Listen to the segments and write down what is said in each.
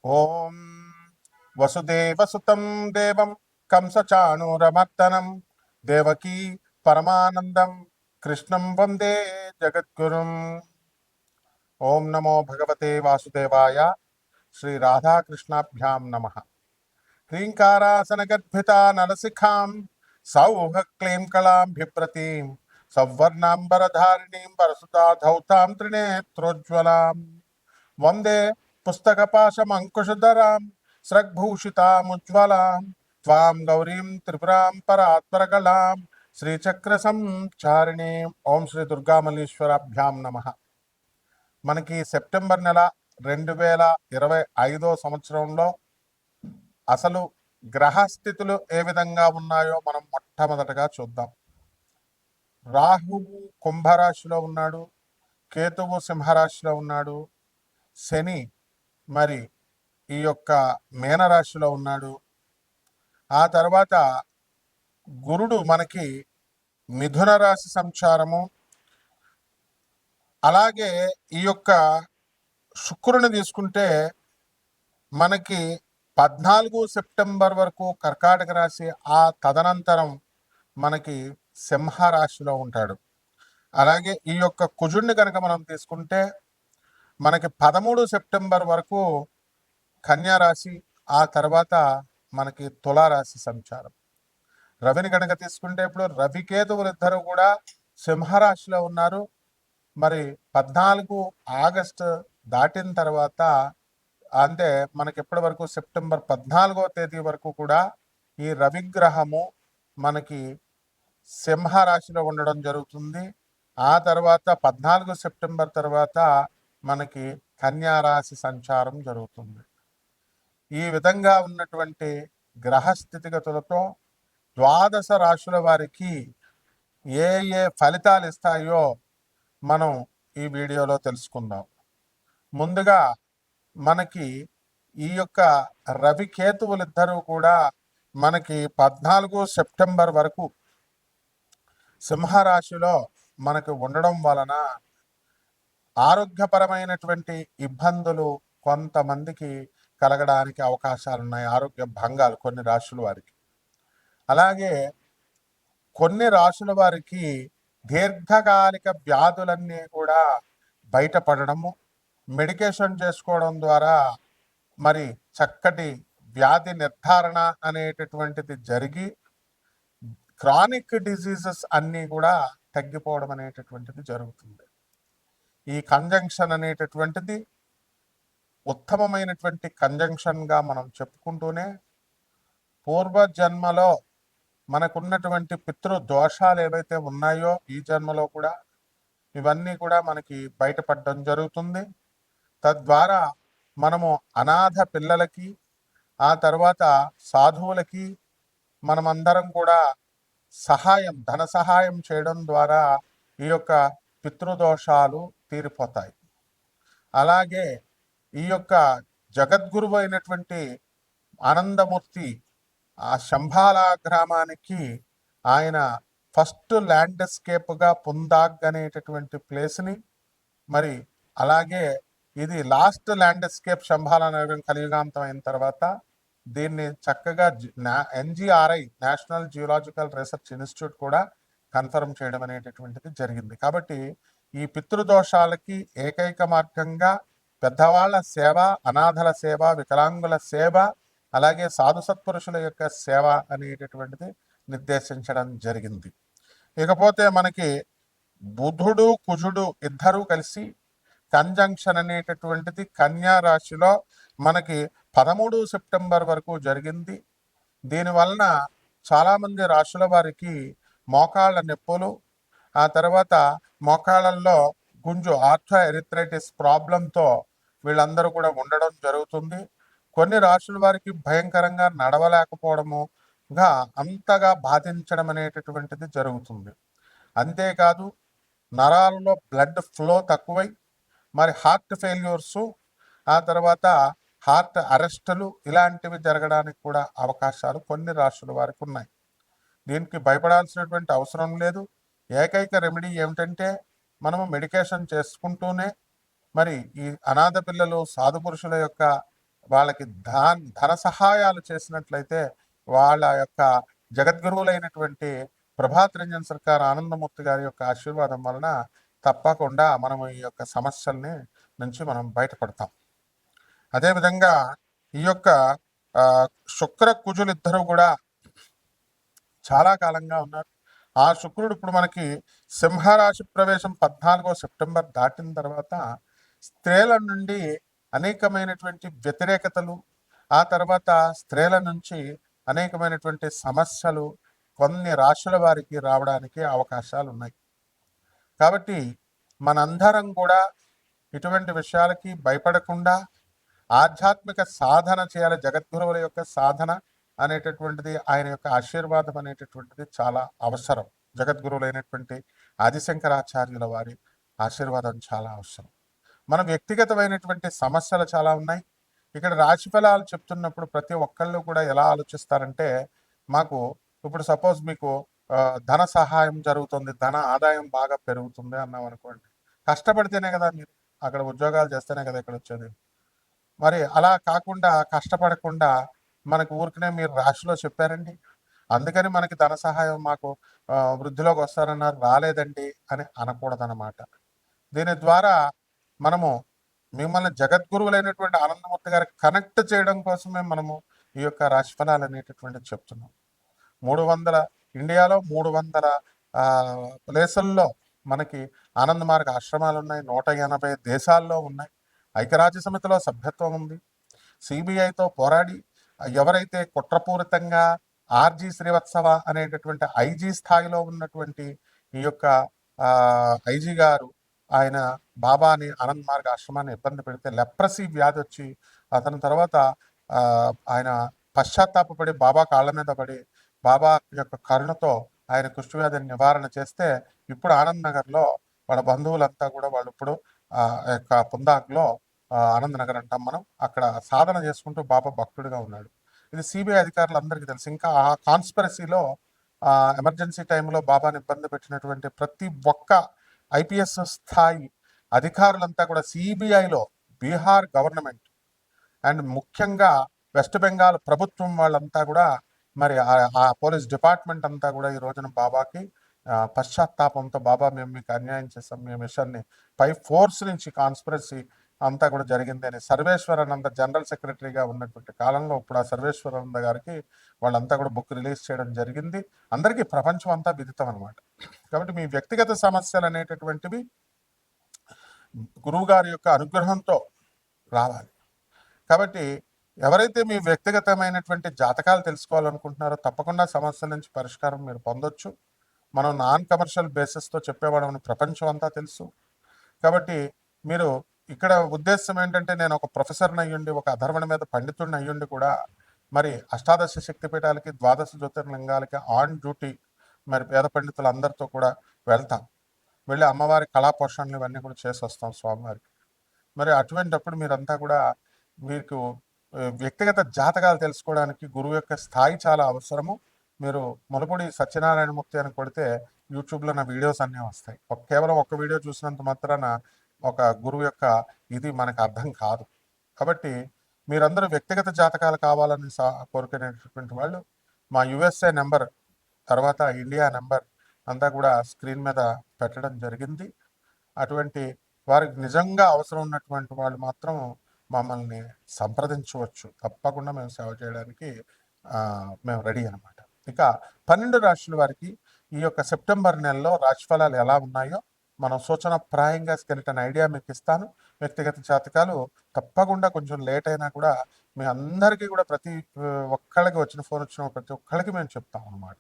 ఓం వసుదేవసుతం దేవం కంసచాణూరమర్దనం దేవకీ పరమానందం కృష్ణం వందే జగద్గురుం. ఓం నమో భగవతే వాసుదేవాయ. శ్రీ రాధాకృష్ణాభ్యాం నమ. హ్రీంకారాసనగర్భితా నలసిఖాం సౌహ క్లీం కళాం బిభ్రతీం సవర్ణాంబరధారిణీం వరసుతా ధౌతాం త్రినేత్రోజ్వలాం వందే పుస్తకపాశమంకుశధరాం స్రగ్భూషితాముజ్వలాం త్వాం గౌరీం త్రిపురాం పరాత్పరకళాం శ్రీచక్ర సంచారిణీం. ఓం శ్రీ దుర్గామల్లీశ్వరాభ్యాం నమ. మనకి సెప్టెంబర్ నెల 2025 సంవత్సరంలో అసలు గ్రహస్థితులు ఏ విధంగా ఉన్నాయో మనం మొట్టమొదటగా చూద్దాం. రాహువు కుంభరాశిలో ఉన్నాడు, కేతువు సింహరాశిలో ఉన్నాడు, శని మరి ఈ యొక్క మీనరాశిలో ఉన్నాడు. ఆ తర్వాత గురుడు మనకి మిథున రాశి సంచారము, అలాగే ఈ యొక్క శుక్రుని తీసుకుంటే మనకి 14 సెప్టెంబర్ వరకు కర్కాటక రాశి, ఆ తదనంతరం మనకి సింహరాశిలో ఉంటాడు. అలాగే ఈ యొక్క కుజుడిని కనుక మనం తీసుకుంటే మనకి 13 సెప్టెంబర్ వరకు కన్యా రాశి, ఆ తర్వాత మనకి తులారాశి సంచారం. రవిని కనుక తీసుకుంటే ఇప్పుడు రవికేతువులు ఇద్దరు కూడా సింహరాశిలో ఉన్నారు. మరి 14 ఆగస్టు దాటిన తర్వాత అంటే మనకి ఎప్పటి వరకు సెప్టెంబర్ 14వ తేదీ వరకు కూడా ఈ రవిగ్రహము మనకి సింహరాశిలో ఉండడం జరుగుతుంది. ఆ తర్వాత 14 సెప్టెంబర్ తర్వాత మనకి కన్యా రాశి సంచారం జరుగుతుంది. ఈ విధంగా ఉన్నటువంటి గ్రహ స్థితిగతులతో ద్వాదశ రాశుల వారికి ఏ ఏ ఫలితాలు ఇస్తాయో మనం ఈ వీడియోలో తెలుసుకుందాం. ముందుగా మనకి ఈ యొక్క రవికేతువులిద్దరూ కూడా మనకి 14 సెప్టెంబర్ వరకు సింహరాశిలో మనకు ఉండడం వలన ఆరోగ్యపరమైనటువంటి ఇబ్బందులు కొంతమందికి కలగడానికి అవకాశాలు ఉన్నాయి. ఆరోగ్య భంగాలు కొన్ని రాశుల వారికి. అలాగే కొన్ని రాశుల వారికి దీర్ఘకాలిక వ్యాధులన్నీ కూడా బయటపడడము, మెడికేషన్ చేసుకోవడం ద్వారా మరి చక్కటి వ్యాధి నిర్ధారణ అనేటటువంటిది జరిగి క్రానిక్ డిజీజెస్ అన్నీ కూడా తగ్గిపోవడం అనేటటువంటిది జరుగుతుంది. ఈ కంజంక్షన్ అనేటటువంటిది ఉత్తమమైనటువంటి కంజంక్షన్గా మనం చెప్పుకుంటూనే పూర్వజన్మలో మనకున్నటువంటి పితృ దోషాలు ఏవైతే ఉన్నాయో ఈ జన్మలో కూడా ఇవన్నీ కూడా మనకి బయటపడడం జరుగుతుంది. తద్వారా మనము అనాథ పిల్లలకి, ఆ తర్వాత సాధువులకి మనమందరం కూడా ధన సహాయం చేయడం ద్వారా ఈ యొక్క పితృదోషాలు తీరిపోతాయి. అలాగే ఈ యొక్క జగద్గురువు అయినటువంటి ఆనందమూర్తి ఆ శంభాల గ్రామానికి ఆయన ఫస్ట్ ల్యాండ్స్కేప్గా పుందాగ్ అనేటటువంటి ప్లేస్ని, మరి అలాగే ఇది లాస్ట్ ల్యాండ్స్కేప్ శంభాల నగరం కలియుగాంతం అయిన తర్వాత దీన్ని చక్కగా NGRI national geological research institute కూడా కన్ఫర్మ్ చేయడం అనేటటువంటిది జరిగింది. కాబట్టి ఈ పితృదోషాలకి ఏకైక మార్గంగా పెద్దవాళ్ళ సేవ, అనాథల సేవ, వికలాంగుల సేవ, అలాగే సాధు సత్పురుషుల యొక్క సేవ అనేటటువంటిది నిర్దేశించడం జరిగింది. ఇకపోతే మనకి బుధుడు కుజుడు ఇద్దరూ కలిసి కంజంక్షన్ అనేటటువంటిది కన్యా రాశిలో మనకి 13 సెప్టెంబర్ వరకు జరిగింది. దీనివలన చాలామంది రాశుల వారికి మోకాళ్ళ నొప్పులు, ఆ తర్వాత మోకాళ్ళల్లో గుంజు ఆర్థో ఎరిథ్రైటిస్ ప్రాబ్లంతో వీళ్ళందరూ కూడా ఉండడం జరుగుతుంది. కొన్ని రాశుల వారికి భయంకరంగా నడవలేకపోవడముగా అంతగా బాధించడం అనేటటువంటిది జరుగుతుంది. అంతేకాదు నరాలలో బ్లడ్ ఫ్లో తక్కువై మరి హార్ట్ ఫెయిల్యూర్సు, ఆ తర్వాత హార్ట్ అరెస్టులు ఇలాంటివి జరగడానికి కూడా అవకాశాలు కొన్ని రాశుల వారికి ఉన్నాయి. దీనికి భయపడాల్సినటువంటి అవసరం లేదు. ఏకైక రెమెడీ ఏమిటంటే మనము మెడికేషన్ చేసుకుంటూనే మరి ఈ అనాథ పిల్లలు, సాధు పురుషుల యొక్క వాళ్ళకి ధన సహాయాలు చేసినట్లయితే వాళ్ళ యొక్క జగద్గురువులైనటువంటి ప్రభాత్ రంజన్ సర్కార్ ఆనందమూర్తి గారి యొక్క ఆశీర్వాదం వలన తప్పకుండా మనం ఈ యొక్క సమస్యల్ని నుంచి మనం బయటపడతాం. అదేవిధంగా ఈ యొక్క శుక్ర కుజులు ఇద్దరు కూడా చాలా కాలంగా ఉన్నారు. ఆ శుక్రుడు ఇప్పుడు మనకి సింహరాశి ప్రవేశం 14 సెప్టెంబర్ దాటిన తర్వాత స్త్రీల నుండి అనేకమైనటువంటి వ్యతిరేకతలు, ఆ తర్వాత స్త్రీల నుంచి అనేకమైనటువంటి సమస్యలు కొన్ని రాశుల వారికి రావడానికి అవకాశాలు ఉన్నాయి. కాబట్టి మనందరం కూడా ఇటువంటి విషయాలకి భయపడకుండా ఆధ్యాత్మిక సాధన చేయాలి. జగద్గురువుల యొక్క సాధన అనేటటువంటిది, ఆయన యొక్క ఆశీర్వాదం అనేటటువంటిది చాలా అవసరం. జగద్గురువులైనటువంటి ఆదిశంకరాచార్యుల వారి ఆశీర్వాదం చాలా అవసరం. మన వ్యక్తిగతమైనటువంటి సమస్యలు చాలా ఉన్నాయి. ఇక్కడ రాశి ఫలాలు చెప్తున్నప్పుడు ప్రతి ఒక్కళ్ళు కూడా ఎలా ఆలోచిస్తారంటే, మాకు ఇప్పుడు సపోజ్ మీకు ధన సహాయం జరుగుతుంది, ధన ఆదాయం బాగా పెరుగుతుంది అన్నాం అనుకోండి, కష్టపడితేనే కదా, మీరు అక్కడ ఉద్యోగాలు చేస్తేనే కదా ఇక్కడ వచ్చేది. మరి అలా కాకుండా కష్టపడకుండా మనకు ఊరికనే మీరు రాశిలో చెప్పారండి, అందుకని మనకి ధన సహాయం మాకు వృద్ధిలోకి వస్తారన్నారు, రాలేదండి అని అనకూడదన్నమాట. దీని ద్వారా మనము మిమ్మల్ని జగద్గురువులైనటువంటి ఆనందమూర్తి గారికి కనెక్ట్ చేయడం కోసమే మనము ఈ యొక్క రాశిఫలాలు అనేటటువంటిది చెప్తున్నాం. 300 ఇండియాలో 300 ప్లేసుల్లో మనకి ఆనంద మార్గ ఆశ్రమాలు ఉన్నాయి. 180 దేశాల్లో ఉన్నాయి. ఐక్యరాజ్య సమితిలో సభ్యత్వం ఉంది. సిబిఐతో పోరాడి ఎవరైతే కుట్రపూరితంగా ఆర్జీ శ్రీవత్సవ అనేటటువంటి ఐజీ స్థాయిలో ఉన్నటువంటి ఈ యొక్క ఐజీ గారు ఆయన బాబాని ఆనంద్ మార్గ ఆశ్రమాన్ని ఇబ్బంది పెడితే లెప్రసీ వ్యాధి వచ్చి అతని తర్వాత ఆయన పశ్చాత్తాపడి బాబా కాళ్ళ మీద పడి బాబా యొక్క కరుణతో ఆయన కుష్ఠవ్యాధిని నివారణ చేస్తే ఇప్పుడు ఆనంద్ నగర్లో వాళ్ళ బంధువులంతా కూడా వాళ్ళు ఇప్పుడు యొక్క పుందాక్లో ఆనంద్ నగర్ అంటాం మనం, అక్కడ సాధన చేసుకుంటూ బాబా భక్తుడిగా ఉన్నాడు. ఇది సిబిఐ అధికారులందరికీ తెలుసు. ఇంకా ఆ కాన్స్పిరసీలో ఎమర్జెన్సీ టైంలో బాబాని ఇబ్బంది పెట్టినటువంటి ప్రతి ఒక్క ఐపీఎస్ స్థాయి అధికారులంతా కూడా సిబిఐలో బీహార్ గవర్నమెంట్ అండ్ ముఖ్యంగా వెస్ట్ బెంగాల్ ప్రభుత్వం వాళ్ళంతా కూడా మరి ఆ పోలీస్ డిపార్ట్మెంట్ అంతా కూడా ఈ రోజున బాబాకి పశ్చాత్తాపంతో, బాబా మేము మీకు అన్యాయం చేస్తాం, మీ మిషన్ని పై ఫోర్స్ నుంచి కాన్స్పిరసీ అంతా కూడా జరిగింది అని సర్వేశ్వరానంద జనరల్ సెక్రటరీగా ఉన్నటువంటి కాలంలో ఇప్పుడు ఆ సర్వేశ్వరానంద గారికి వాళ్ళంతా కూడా బుక్ రిలీజ్ చేయడం జరిగింది. అందరికీ ప్రపంచం అంతా విదితం అనమాట. కాబట్టి మీ వ్యక్తిగత సమస్యలు అనేటటువంటివి గురువు గారి యొక్క అనుగ్రహంతో రావాలి. కాబట్టి ఎవరైతే మీ వ్యక్తిగతమైనటువంటి జాతకాలు తెలుసుకోవాలనుకుంటున్నారో తప్పకుండా సమస్యల నుంచి పరిష్కారం మీరు పొందొచ్చు. మనం నాన్ కమర్షియల్ బేసిస్తో చెప్పేవాడమని ప్రపంచం అంతా తెలుసు. కాబట్టి మీరు ఇక్కడ ఉద్దేశం ఏంటంటే, నేను ఒక ప్రొఫెసర్ని అయ్యుండి, ఒక అధర్వణ మీద పండితుడిని అయ్యుండి కూడా మరి అష్టాదశ శక్తిపీఠాలకి, ద్వాదశ జ్యోతిర్లింగాలకి ఆన్ డ్యూటీ మరి పేద పండితులందరితో కూడా వెళ్తాం. వెళ్ళి అమ్మవారి కళాపోషణలు ఇవన్నీ కూడా చేసి వస్తాం స్వామివారికి. మరి అటువంటిప్పుడు మీరంతా కూడా మీకు వ్యక్తిగత జాతకాలు తెలుసుకోవడానికి గురువు యొక్క స్థాయి చాలా అవసరము. మీరు ములపూడి సత్యనారాయణమూర్తి అని కొడితే యూట్యూబ్లో నా వీడియోస్ అన్నీ వస్తాయి. కేవలం ఒక్క వీడియో చూసినంత మాత్రాన ఒక గురువు యొక్క ఇది మనకు అర్థం కాదు. కాబట్టి మీరందరూ వ్యక్తిగత జాతకాలు కావాలని కోరుకునేటటువంటి వాళ్ళు మా యుఎస్ఏ నెంబర్ తర్వాత ఇండియా నెంబర్ అంతా కూడా స్క్రీన్ మీద పెట్టడం జరిగింది. అటువంటి వారికి నిజంగా అవసరం ఉన్నటువంటి వాళ్ళు మాత్రం మమ్మల్ని సంప్రదించవచ్చు. తప్పకుండా మేము సేవ చేయడానికి మేము రెడీ అనమాట. ఇక 12 రాశుల వారికి ఈ యొక్క సెప్టెంబర్ నెలలో రాశిఫలాలు ఎలా ఉన్నాయో మనం సూచనప్రాయంగా స్కెలిటన్ ఐడియా మీకు ఇస్తాను. వ్యక్తిగత జాతకాలు తప్పకుండా కొంచెం లేట్ అయినా కూడా మీ అందరికీ కూడా ప్రతి ఒక్కళ్ళకి వచ్చిన ఫోన్ వచ్చిన ప్రతి ఒక్కళ్ళకి మేము చెప్తాం అన్నమాట.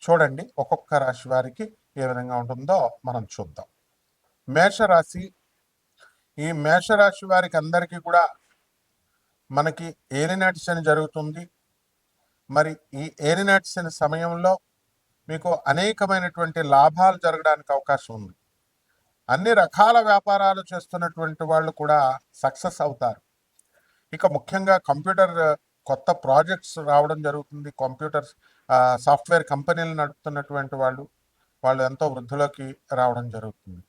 చూడండి ఒక్కొక్క రాశి వారికి ఏ విధంగా ఉంటుందో మనం చూద్దాం. మేషరాశి. ఈ మేషరాశి వారికి అందరికీ కూడా మనకి ఏలినాటి శని జరుగుతుంది. మరి ఈ ఏలినాటి శని సమయంలో మీకు అనేకమైనటువంటి లాభాలు జరగడానికి అవకాశం ఉంది. అన్ని రకాల వ్యాపారాలు చేస్తున్నటువంటి వాళ్ళు కూడా సక్సెస్ అవుతారు. ఇక ముఖ్యంగా కంప్యూటర్ కొత్త ప్రాజెక్ట్స్ రావడం జరుగుతుంది. కంప్యూటర్ సాఫ్ట్వేర్ కంపెనీలు నడుపుతున్నటువంటి వాళ్ళు ఎంతో వృద్ధిలోకి రావడం జరుగుతుంది.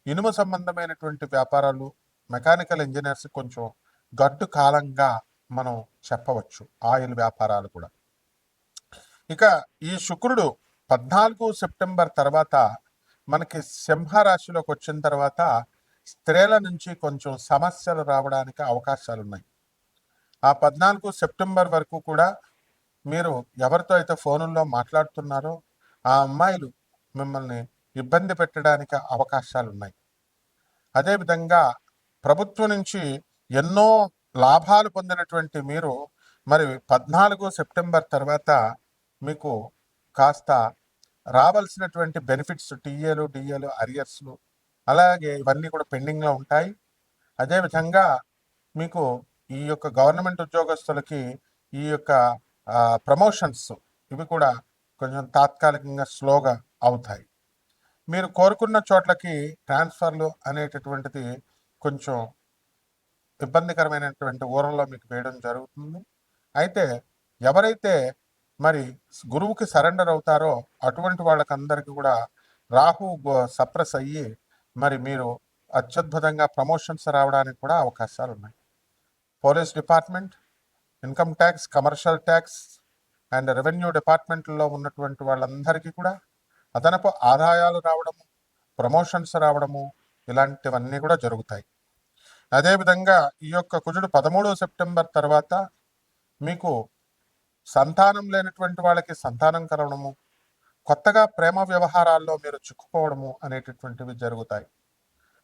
ఇనుము సంబంధమైనటువంటి వ్యాపారాలు, మెకానికల్ ఇంజనీర్స్ కొంచెం గడ్డు కాలంగా మనం చెప్పవచ్చు ఆయిల్ వ్యాపారాలు కూడా. ఇక ఈ శుక్రుడు 14 సెప్టెంబర్ తర్వాత మనకి సింహరాశిలోకి వచ్చిన తర్వాత స్త్రీల నుంచి కొంచెం సమస్యలు రావడానికి అవకాశాలు ఉన్నాయి. ఆ 14 సెప్టెంబర్ వరకు కూడా మీరు ఎవరితో అయితే ఫోనుల్లో మాట్లాడుతున్నారో ఆ అమ్మాయిలు మిమ్మల్ని ఇబ్బంది పెట్టడానికి అవకాశాలు ఉన్నాయి. అదేవిధంగా ప్రభుత్వం నుంచి ఎన్నో లాభాలు పొందినటువంటి మీరు మరి 14 సెప్టెంబర్ తర్వాత మీకు కాస్త రావాల్సినటువంటి బెనిఫిట్స్ టీఏలు డిఏలు అరియర్స్లు అలాగే ఇవన్నీ కూడా పెండింగ్లో ఉంటాయి. అదేవిధంగా మీకు ఈ యొక్క గవర్నమెంట్ ఉద్యోగస్తులకి ఈ యొక్క ప్రమోషన్స్ ఇవి కూడా కొంచెం తాత్కాలికంగా స్లోగా అవుతాయి. మీరు కోరుకున్న చోట్లకి ట్రాన్స్ఫర్లు అనేటటువంటిది కొంచెం ఇబ్బందికరమైనటువంటి ఊరల్లో మీకు వేయడం జరుగుతుంది. అయితే ఎవరైతే మరి గురువుకి సరెండర్ అవుతారో అటువంటి వాళ్ళకందరికీ కూడా రాహు సప్రెస్ అయ్యి మరి మీరు అత్యద్భుతంగా ప్రమోషన్స్ రావడానికి కూడా అవకాశాలు ఉన్నాయి. Police department, income tax, commercial tax and revenue డిపార్ట్మెంట్లో ఉన్నటువంటి వాళ్ళందరికీ కూడా అదనపు ఆదాయాలు రావడము, ప్రమోషన్స్ రావడము ఇలాంటివన్నీ కూడా జరుగుతాయి. అదేవిధంగా ఈ యొక్క కుజుడు 13 సెప్టెంబర్ తర్వాత మీకు సంతానం లేనటువంటి వాళ్ళకి సంతానం కలవడము, కొత్తగా ప్రేమ వ్యవహారాల్లో మీరు చిక్కుకోవడము అనేటటువంటివి జరుగుతాయి.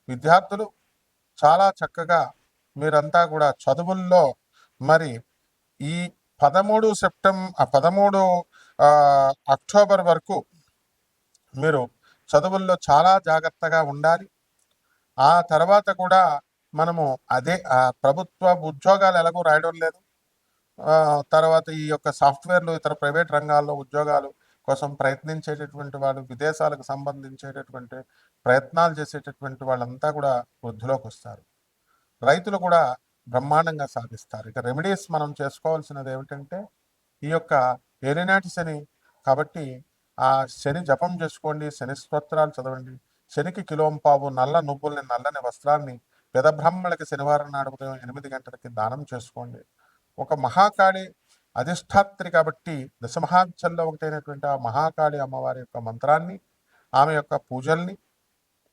విద్యార్థులు చాలా చక్కగా మీరంతా కూడా చదువుల్లో మరి ఈ 13 అక్టోబర్ వరకు మీరు చదువుల్లో చాలా జాగ్రత్తగా ఉండాలి. ఆ తర్వాత కూడా మనము అదే ప్రభుత్వ ఉద్యోగాలు ఎలాగో రాయడం లేదు. తర్వాత ఈ యొక్క సాఫ్ట్వేర్లు ఇతర ప్రైవేట్ రంగాల్లో ఉద్యోగాలు కోసం ప్రయత్నించేటటువంటి వాళ్ళు, విదేశాలకు సంబంధించేటటువంటి ప్రయత్నాలు చేసేటటువంటి వాళ్ళంతా కూడా వృద్ధిలోకి వస్తారు. రైతులు కూడా బ్రహ్మాండంగా సాధిస్తారు. ఇక రెమెడీస్ మనం చేసుకోవాల్సినది ఏమిటంటే ఈ యొక్క ఏలినాటి శని కాబట్టి ఆ శని జపం చేసుకోండి, శని స్తోత్రాలు చదవండి, శనికి కిలోంపావు నల్ల నువ్వుల్ని నల్లని వస్త్రాన్ని పెద బ్రాహ్మణులకి శనివారం నాడు ఉదయం 8 గంటలకి దానం చేసుకోండి. ఒక మహాకాళి అధిష్టాత్రి కాబట్టి దశమహావిద్యల్లో ఒకటైనటువంటి ఆ మహాకాళి అమ్మవారి యొక్క మంత్రాన్ని, ఆమె యొక్క పూజల్ని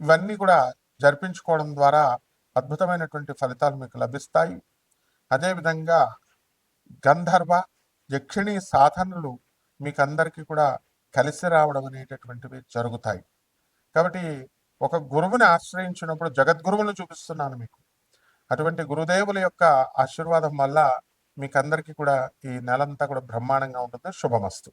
ఇవన్నీ కూడా జరిపించుకోవడం ద్వారా అద్భుతమైనటువంటి ఫలితాలు మీకు లభిస్తాయి. అదేవిధంగా గంధర్వ యక్షిణీ సాధనలు మీకు అందరికీ కూడా కలిసి రావడం అనేటటువంటివి జరుగుతాయి. కాబట్టి ఒక గురువుని ఆశ్రయించినప్పుడు జగద్గురువులను చూపిస్తున్నాను మీకు. అటువంటి గురుదేవుల యొక్క ఆశీర్వాదం వల్ల మీకందరికీ కూడా ఈ నెలంతా కూడా బ్రహ్మాండంగా ఉంటుంది. శుభమస్తు.